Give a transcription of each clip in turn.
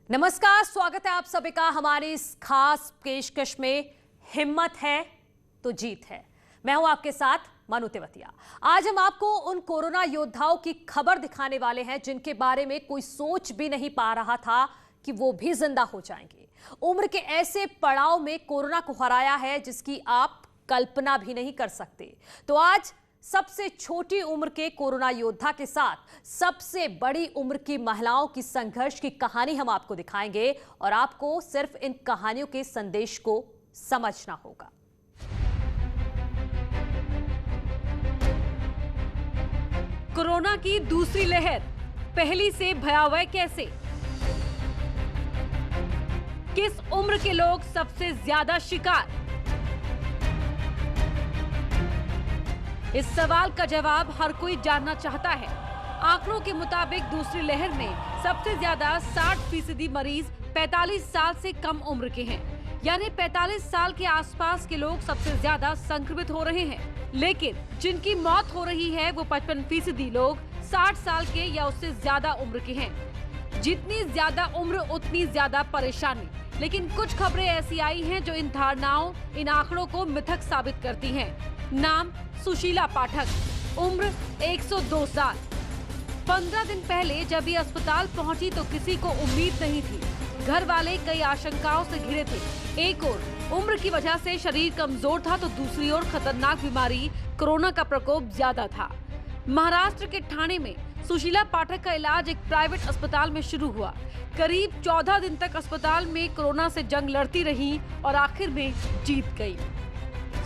नमस्कार, स्वागत है आप सभी का हमारी इस खास पेशकश में हिम्मत है तो जीत है। मैं हूं आपके साथ मनु तेवतिया। आज हम आपको उन कोरोना योद्धाओं की खबर दिखाने वाले हैं जिनके बारे में कोई सोच भी नहीं पा रहा था कि वो भी जिंदा हो जाएंगे। उम्र के ऐसे पड़ाव में कोरोना को हराया है जिसकी आप कल्पना भी नहीं कर सकते। तो आज सबसे छोटी उम्र के कोरोना योद्धा के साथ सबसे बड़ी उम्र की महिलाओं की संघर्ष की कहानी हम आपको दिखाएंगे और आपको सिर्फ इन कहानियों के संदेश को समझना होगा। कोरोना की दूसरी लहर पहली से भयावह कैसे? किस उम्र के लोग सबसे ज्यादा शिकार? इस सवाल का जवाब हर कोई जानना चाहता है। आंकड़ों के मुताबिक दूसरी लहर में सबसे ज्यादा 60% मरीज 45 साल से कम उम्र के हैं, यानी 45 साल के आसपास के लोग सबसे ज्यादा संक्रमित हो रहे हैं। लेकिन जिनकी मौत हो रही है वो 55% लोग 60 साल के या उससे ज्यादा उम्र के हैं। जितनी ज्यादा उम्र उतनी ज्यादा परेशानी। लेकिन कुछ खबरें ऐसी आई हैं जो इन धारणाओं, इन आंकड़ों को मिथक साबित करती हैं। नाम सुशीला पाठक, उम्र 102 साल। 15 दिन पहले जब ये अस्पताल पहुंची तो किसी को उम्मीद नहीं थी। घर वाले कई आशंकाओं से घिरे थे। एक ओर उम्र की वजह से शरीर कमजोर था तो दूसरी ओर खतरनाक बीमारी कोरोना का प्रकोप ज्यादा था। महाराष्ट्र के ठाणे में सुशीला पाठक का इलाज एक प्राइवेट अस्पताल में शुरू हुआ। करीब 14 दिन तक अस्पताल में कोरोना से जंग लड़ती रही और आखिर में जीत गई।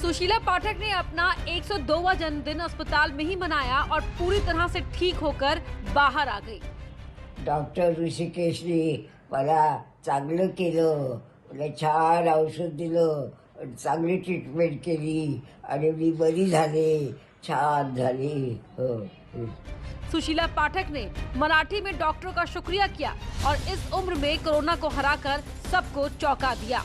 सुशीला पाठक ने अपना 102वां जन्मदिन अस्पताल में ही मनाया और पूरी तरह से ठीक होकर बाहर आ गई। डॉक्टर ऋषिकेशने मला चांगलं केलं, मला छान औषध दिलं, चांगली ट्रीटमेंट केली आणि मी बरी झाले, छान झाली। सुशीला पाठक ने मराठी में डॉक्टरों का शुक्रिया किया और इस उम्र में कोरोना को हराकर सबको चौंका दिया।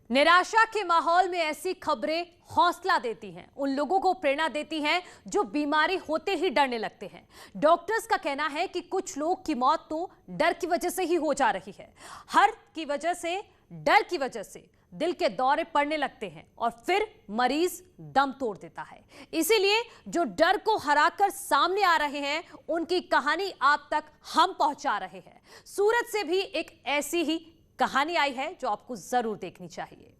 निराशा के माहौल में ऐसी खबरें हौसला देती हैं, उन लोगों को प्रेरणा देती हैं जो बीमारी होते ही डरने लगते हैं। डॉक्टर्स का कहना है कि कुछ लोग की मौत तो डर की वजह से ही हो जा रही है। डर की वजह से दिल के दौरे पड़ने लगते हैं और फिर मरीज दम तोड़ देता है। इसीलिए जो डर को हराकर सामने आ रहे हैं उनकी कहानी आप तक हम पहुंचा रहे हैं। सूरत से भी एक ऐसी ही कहानी आई है जो आपको जरूर देखनी चाहिए।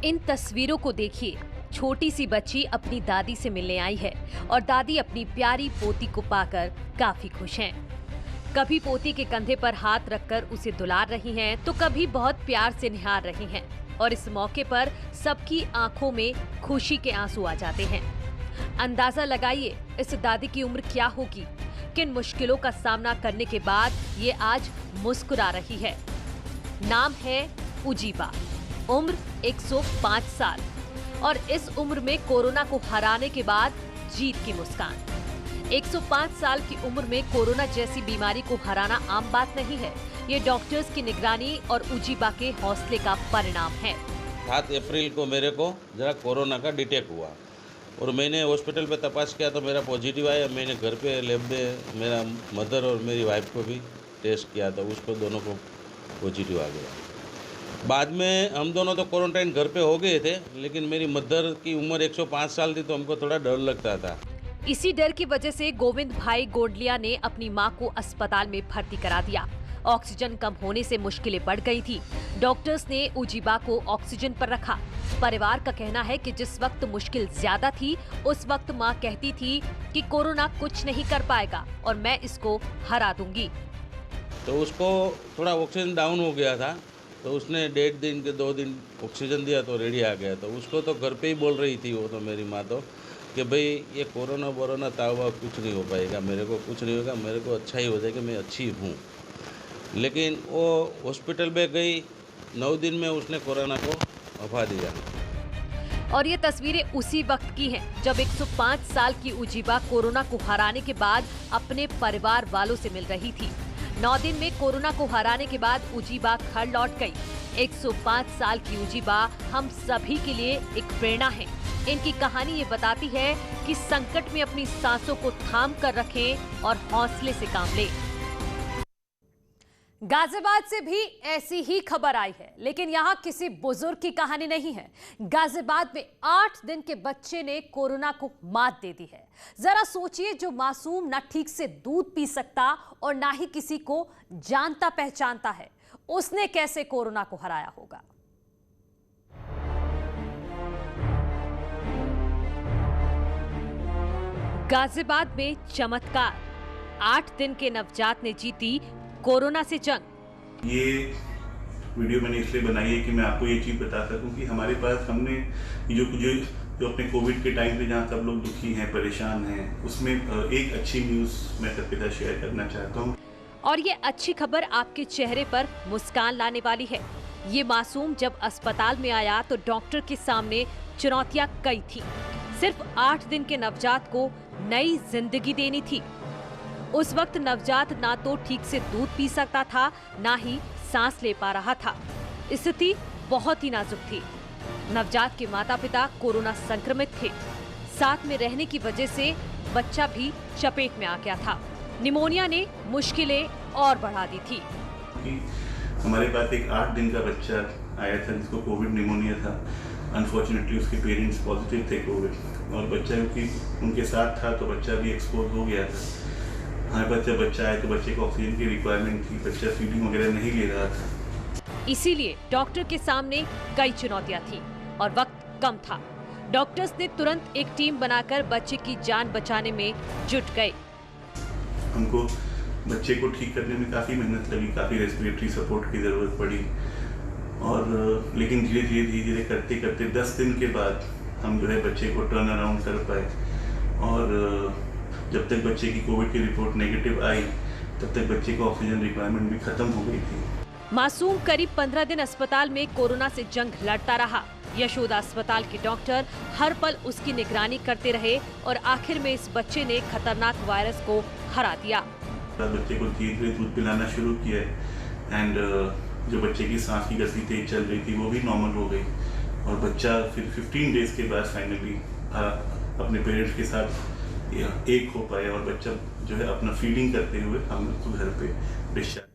इन तस्वीरों को देखिए। छोटी सी बच्ची अपनी दादी से मिलने आई है और दादी अपनी प्यारी पोती को पाकर काफी खुश हैं। कभी पोती के कंधे पर हाथ रखकर उसे दुलार रही हैं, तो कभी बहुत प्यार से निहार रही हैं और इस मौके पर सबकी आंखों में खुशी के आंसू आ जाते हैं। अंदाजा लगाइए इस दादी की उम्र क्या होगी। किन मुश्किलों का सामना करने के बाद ये आज मुस्कुरा रही है। नाम है उजीबा, उम्र 105 साल और इस उम्र में कोरोना को हराने के बाद जीत की मुस्कान। 105 साल की उम्र में कोरोना जैसी बीमारी को हराना आम बात नहीं है। ये डॉक्टर्स की निगरानी और उजीबा के हौसले का परिणाम है। 7 अप्रैल को मेरे को जरा कोरोना का डिटेक्ट हुआ और मैंने हॉस्पिटल पे तपास किया तो मेरा पॉजिटिव आया। मैंने घर पे लैब में मेरा मदर और मेरी वाइफ को भी टेस्ट किया तो उसको दोनों को पॉजिटिव आ गया। बाद में हम दोनों तो क्वारंटाइन घर पे हो गए थे, लेकिन मेरी मदर की उम्र 105 साल थी तो हमको थोड़ा डर लगता था। इसी डर की वजह से गोविंद भाई गोंडलिया ने अपनी मां को अस्पताल में भर्ती करा दिया। ऑक्सीजन कम होने से मुश्किलें बढ़ गई थी। डॉक्टर्स ने उजीबा को ऑक्सीजन पर रखा। परिवार का कहना है कि जिस वक्त मुश्किल ज्यादा थी उस वक्त मां कहती थी कि कोरोना कुछ नहीं कर पाएगा और मैं इसको हरा दूंगी। तो उसको थोड़ा ऑक्सीजन डाउन हो गया था तो उसने 1.5 दिन के 2 दिन ऑक्सीजन दिया तो रेडी आ गया। तो उसको तो घर पे ही बोल रही थी वो तो मेरी माँ तो कि भाई ये कोरोना ताव कुछ नहीं हो पाएगा, मेरे को कुछ नहीं होगा, मेरे को अच्छा ही हो जाएगा, मैं अच्छी हूँ। लेकिन वो हॉस्पिटल में गई, 9 दिन में उसने कोरोना को वफा दिया। और ये तस्वीरें उसी वक्त की हैं जब 105 साल की उजीबा कोरोना को हराने के बाद अपने परिवार वालों से मिल रही थी। 9 दिन में कोरोना को हराने के बाद उजीबा घर लौट गई। 105 साल की उजीबा हम सभी के लिए एक प्रेरणा है। इनकी कहानी ये बताती है कि संकट में अपनी सांसों को थाम कर रखें और हौसले से काम लें। गाजियाबाद से भी ऐसी ही खबर आई है, लेकिन यहाँ किसी बुजुर्ग की कहानी नहीं है। गाजियाबाद में 8 दिन के बच्चे ने कोरोना को मात दे दी है। जरा सोचिए, जो मासूम ना ठीक से दूध पी सकता और ना ही किसी को जानता पहचानता है, उसने कैसे कोरोना को हराया होगा। गाजियाबाद में चमत्कार, 8 दिन के नवजात ने जीती कोरोना से जंग। ये वीडियो मैंने इसलिए बनाई है कि मैं आपको ये चीज़ बता सकूं कि हमारे पास हमने जो अपने कोविड के टाइम पे जहाँ सब लोग दुखी हैं, परेशान हैं, उसमें एक अच्छी न्यूज़ मैं सबके साथ शेयर करना चाहता हूँ। और ये अच्छी खबर आपके चेहरे पर मुस्कान लाने वाली है। ये मासूम जब अस्पताल में आया तो डॉक्टर के सामने चुनौतियां कई थी। सिर्फ 8 दिन के नवजात को नई जिंदगी देनी थी। उस वक्त नवजात ना तो ठीक से दूध पी सकता था, ना ही सांस ले पा रहा था। स्थिति बहुत ही नाजुक थी। नवजात के माता पिता कोरोना संक्रमित थे। साथ में रहने की वजह से बच्चा भी चपेट में आ गया था। निमोनिया ने मुश्किलें और बढ़ा दी थी। हमारे पास एक 8 दिन का बच्चा आया था जिसको कोविड निमोनिया था। अनफॉर्चुनेटली उसके पेरेंट्स पॉजिटिव थे कोविड, और बच्चा क्योंकि उनके साथ था तो बच्चा भी एक्सपोज हो गया था। हमारे पास जब बच्चा आया तो बच्चे को ऑक्सीजन की रिक्वायरमेंट थी, बच्चा फीडिंग वगैरह नहीं ले रहा था। इसीलिए डॉक्टर के सामने कई चुनौतियां थी और वक्त कम था। डॉक्टर्स ने तुरंत एक टीम बनाकर बच्चे की जान बचाने में जुट गए। हमको बच्चे को ठीक करने में काफ़ी मेहनत लगी, काफ़ी रेस्पिरेटरी सपोर्ट की ज़रूरत पड़ी, और लेकिन धीरे धीरे करते करते 10 दिन के बाद हम जो है बच्चे को टर्न अराउंड कर पाए। और जब तक बच्चे की कोविड की रिपोर्ट नेगेटिव आई तब तक बच्चे को ऑक्सीजन रिक्वायरमेंट भी खत्म हो गई थी। मासूम करीब 15 दिन अस्पताल में कोरोना से जंग लड़ता रहा। यशोदा अस्पताल के डॉक्टर हर पल उसकी निगरानी करते रहे और आखिर में इस बच्चे ने खतरनाक वायरस को हरा दिया। बच्चे को धीरे दूध पिलाना शुरू किया एंड जो बच्चे की सांस की गति तेज चल रही थी वो भी नॉर्मल हो गई, और बच्चा फिर 15 डेज के बाद फाइनली अपने पेरेंट्स के साथ एक हो पाया, और बच्चा जो है अपना फीडिंग करते हुए हम उसको घर पे डिस्चार्ज।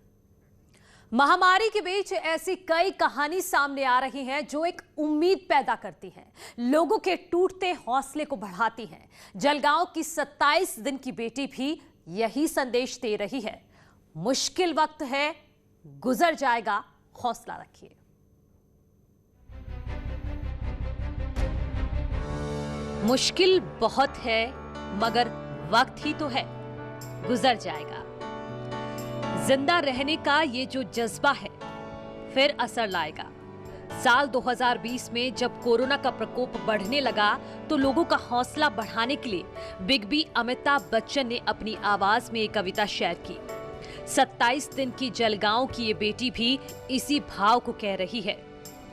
महामारी के बीच ऐसी कई कहानी सामने आ रही हैं जो एक उम्मीद पैदा करती हैं, लोगों के टूटते हौसले को बढ़ाती हैं। जलगांव की 27 दिन की बेटी भी यही संदेश दे रही है। मुश्किल वक्त है, गुजर जाएगा, हौसला रखिए। मुश्किल बहुत है मगर वक्त ही तो है, गुजर जाएगा। जिंदा रहने का ये जो जज्बा है फिर असर लाएगा। साल 2020 में जब कोरोना का प्रकोप बढ़ने लगा तो लोगों का हौसला बढ़ाने के लिए बिग बी अमिताभ बच्चन ने अपनी आवाज में एक कविता शेयर की। 27 दिन की जलगांव की ये बेटी भी इसी भाव को कह रही है।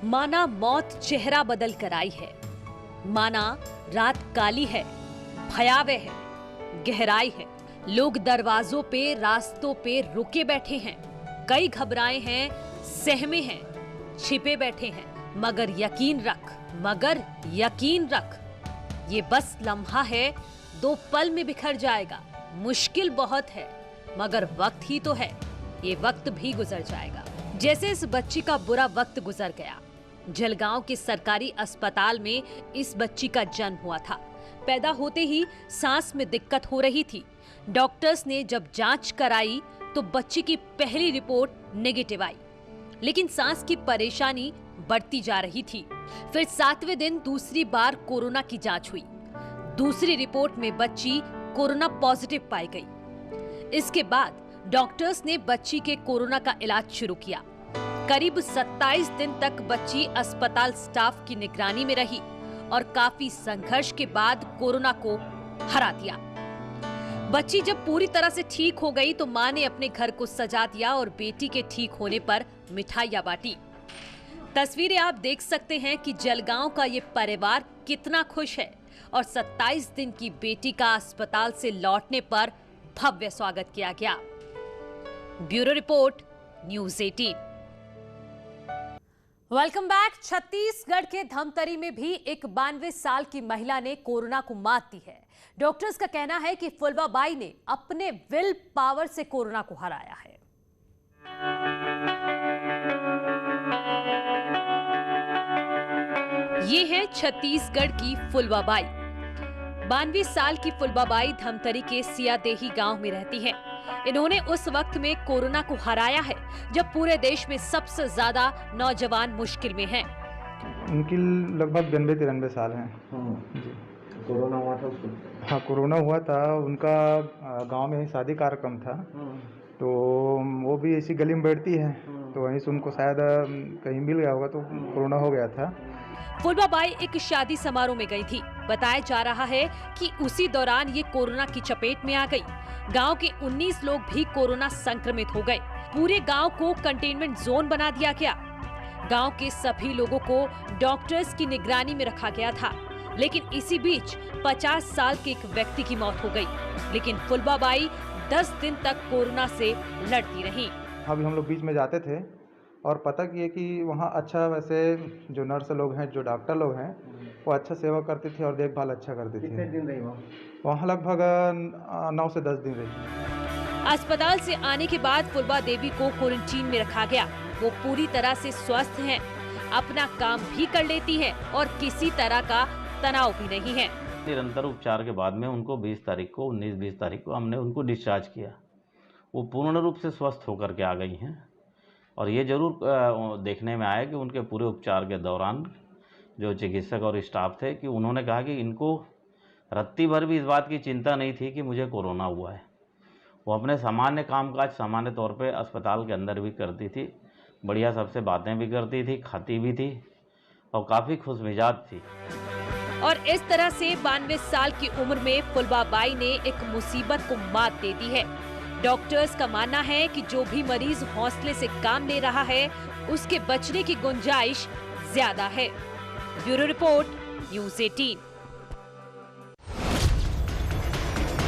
माना मौत चेहरा बदल कर आई है, माना रात काली है, भयावह है, गहराई है। लोग दरवाजों पे, रास्तों पे रुके बैठे हैं, कई घबराए हैं, सहमे हैं, छिपे बैठे हैं, मगर यकीन रख, ये बस लम्हा है, 2 पल में बिखर जाएगा। मुश्किल बहुत है मगर वक्त ही तो है, ये वक्त भी गुजर जाएगा। जैसे इस बच्ची का बुरा वक्त गुजर गया। जलगांव के सरकारी अस्पताल में इस बच्ची का जन्म हुआ था। पैदा होते ही सांस में दिक्कत हो रही थी। डॉक्टर्स ने जब जांच कराई तो बच्ची की पहली रिपोर्ट नेगेटिव आई, लेकिन सांस की परेशानी बढ़ती जा रही थी। फिर 7वें दिन दूसरी बार कोरोना की जांच हुई। दूसरी रिपोर्ट में बच्ची कोरोना पॉजिटिव पाई गई। इसके बाद डॉक्टर्स ने बच्ची के कोरोना का इलाज शुरू किया। करीब 27 दिन तक बच्ची अस्पताल स्टाफ की निगरानी में रही और काफी संघर्ष के बाद कोरोना को हरा दिया। बच्ची जब पूरी तरह से ठीक हो गई तो मां ने अपने घर को सजा दिया और बेटी के ठीक होने पर मिठाइयां बांटी। तस्वीरें आप देख सकते हैं कि जलगांव का ये परिवार कितना खुश है और 27 दिन की बेटी का अस्पताल से लौटने पर भव्य स्वागत किया गया। Bureau report, news 18। Welcome back. Chhattisgarh के धमतरी में भी एक 92 साल की महिला ने कोरोना को मात दी है। डॉक्टर्स का कहना है कि फुलवाबाई ने अपने विल पावर से कोरोना को हराया है। ये है छत्तीसगढ़ की फुलवाबाई। 92 साल की फुलवाबाई धमतरी के सियादेही गांव में रहती हैं। इन्होंने उस वक्त में कोरोना को हराया है जब पूरे देश में सबसे ज्यादा नौजवान मुश्किल में हैं। उनकी लगभग 92-93 साल हैं। जी। कोरोना हुआ था उसको? हाँ, कोरोना हुआ था। उनका गांव में ही शादी कार्यक्रम था, तो वो भी इसी गली में बैठती है, तो वहीं से उनको शायद कहीं मिल गया होगा तो कोरोना हो गया था। फुलवाबाई एक शादी समारोह में गई थी। बताया जा रहा है कि उसी दौरान ये कोरोना की चपेट में आ गई। गांव के 19 लोग भी कोरोना संक्रमित हो गए। पूरे गांव को कंटेनमेंट जोन बना दिया गया। गांव के सभी लोगों को डॉक्टर्स की निगरानी में रखा गया था। लेकिन इसी बीच 50 साल के एक व्यक्ति की मौत हो गई। लेकिन फुलवाबाई 10 दिन तक कोरोना से लड़ती रही। अभी हम लोग बीच में जाते थे और पता किए कि वहाँ अच्छा, वैसे जो नर्स लोग हैं, जो डॉक्टर लोग हैं, वो अच्छा सेवा करते थे और देखभाल अच्छा करते थे। कितने दिन रही वहाँ लगभग 9 से 10 दिन रही। अस्पताल से आने के बाद फुलबा देवी को क्वारंटीन में रखा गया। वो पूरी तरह से स्वस्थ हैं, अपना काम भी कर लेती हैं और किसी तरह का तनाव भी नहीं है। निरंतर उपचार के बाद में उनको 20 तारीख को 19-20 तारीख को हमने उनको डिस्चार्ज किया। वो पूर्ण रूप से स्वस्थ होकर के आ गई हैं और ये जरूर देखने में आया कि उनके पूरे उपचार के दौरान जो चिकित्सक और स्टाफ थे कि उन्होंने कहा कि इनको रत्ती भर भी इस बात की चिंता नहीं थी कि मुझे कोरोना हुआ है। वो अपने सामान्य कामकाज सामान्य तौर पे अस्पताल के अंदर भी करती थी, बढ़िया सबसे बातें भी करती थी, खाती भी थी और काफ़ी खुशमिजाज थी। और इस तरह से 92 साल की उम्र में फुलवाबाई ने एक मुसीबत को मात दे दी है। डॉक्टर्स का मानना है कि जो भी मरीज हौसले से काम ले रहा है उसके बचने की गुंजाइश ज्यादा है। Bureau report, news 18।